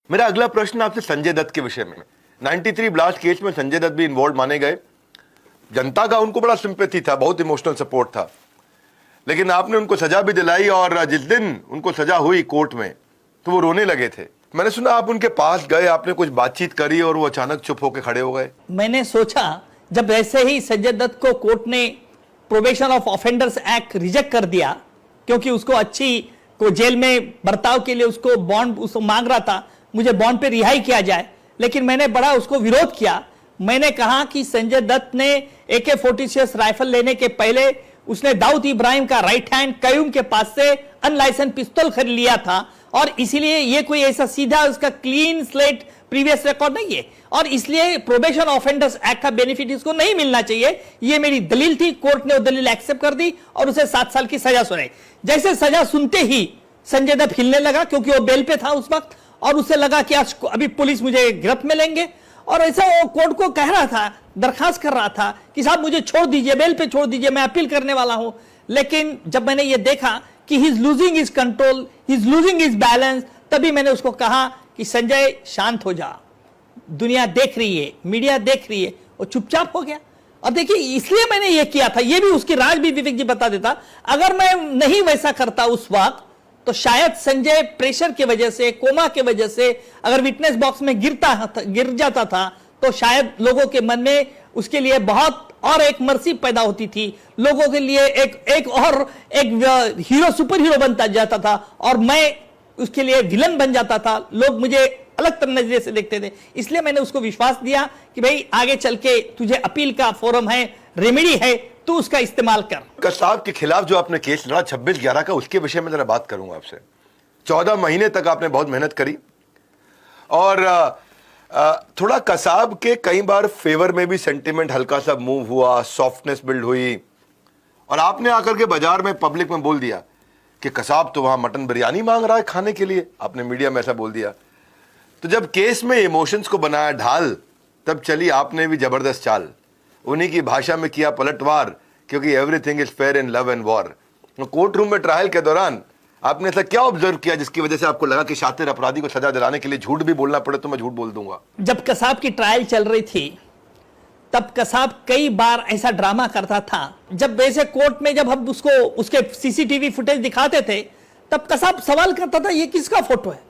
मेरा अगला प्रश्न आपसे संजय दत्त के विषय में। 93 ब्लास्ट केस में संजय दत्त भी इन्वॉल्व माने गए। जनता का उनको बड़ा सिंपैथी था, बहुत इमोशनल सपोर्ट था, लेकिन आपने उनको सजा भी दिलाई और जिस दिन उनको सजा हुई कोर्ट में तो वो रोने लगे थे। मैंने सुना आप उनके पास गए, आपने कुछ बातचीत करी और वो अचानक चुप होकर खड़े हो गए। मैंने सोचा जब ऐसे ही संजय दत्त को कोर्ट ने probation of offenders act reject कर दिया, क्योंकि उसको अच्छी को जेल में बर्ताव के लिए उसको बॉन्ड उसको मांग रहा था, मुझे बॉन्ड पे रिहाई किया जाए, लेकिन मैंने बड़ा उसको विरोध किया। मैंने कहा कि संजय दत्त ने AK-47 राइफल लेने के पहले उसने दाऊद इब्राहिम का राइट हैंड कयूम के पास से अनलाइसेंस पिस्तौल खरीद लिया था, और इसीलिए ये कोई ऐसा सीधा उसका क्लीन स्लेट प्रीवियस रिकॉर्ड नहीं है, और इसलिए प्रोबेशन ऑफेंडर्स एक्ट का बेनिफिट इसको नहीं मिलना चाहिए। ये मेरी दलील थी, कोर्ट ने वो दलील एक्सेप्ट कर दी और उसे 7 साल की सजा सुनाई। जैसे सजा सुनते ही संजय दत्त हिलने लगा, क्योंकि वो बेल पे था उस वक्त, और उसे लगा कि आज अभी पुलिस मुझे गिरफ्त में लेंगे, और ऐसा वो कोर्ट को कह रहा था, दरखास्त कर रहा था कि साहब मुझे छोड़ दीजिए, बेल पे छोड़ दीजिए, मैं अपील करने वाला हूं। लेकिन जब मैंने ये देखा कि he is losing his control, he is losing his balance, तभी मैंने उसको कहा कि संजय शांत हो जा, दुनिया देख रही है, मीडिया देख रही है। वो चुपचाप हो गया। और देखिए, इसलिए मैंने ये किया था, ये भी उसकी राज भी विवेक जी बता देता। अगर मैं नहीं वैसा करता उस वक्त, तो शायद संजय प्रेशर की वजह से, कोमा के वजह से अगर विटनेस बॉक्स में गिर जाता था, तो शायद लोगों के मन में उसके लिए बहुत और एक मर्सी पैदा होती थी, लोगों के लिए एक हीरो, सुपर हीरो बनता जाता था, और मैं उसके लिए विलन बन जाता था। लोग मुझे अलग तरह नजरिए से देखते थे। इसलिए मैंने उसको विश्वास दिया कि भाई आगे चल के तुझे अपील का फोरम है, रेमेडी है, तू उसका इस्तेमाल कर। कसाब के खिलाफ जो आपने केस लड़ा 26/11 का, उसके विषय में जरा बात करूंगा आपसे। 14 महीने तक आपने बहुत मेहनत करी, और थोड़ा कसाब के कई बार फेवर में भी सेंटिमेंट हल्का सा मूव हुआ, सॉफ्टनेस बिल्ड हुई, और आपने आकर के बाजार में पब्लिक में बोल दिया कि कसाब तो वहां मटन बिरयानी मांग रहा है खाने के लिए। आपने मीडिया में ऐसा बोल दिया। तो जब केस में इमोशंस को बनाया ढाल, तब चली आपने भी जबरदस्त चाल, उन्हीं की भाषा में किया पलटवार, क्योंकि everything is fair in love and war. Court room में ट्रायल के दौरान आपने ऐसा क्या ऑब्जर्व किया जिसकी वजह से आपको लगा कि शातिर अपराधी को सजा दिलाने के लिए झूठ भी बोलना पड़े तो मैं झूठ बोल दूंगा? जब कसाब की ट्रायल चल रही थी, तब कसाब कई बार ऐसा ड्रामा करता था। जब वैसे कोर्ट में जब हम उसको उसके CCTV फुटेज दिखाते थे, तब कसाब सवाल करता था, ये किसका फोटो है?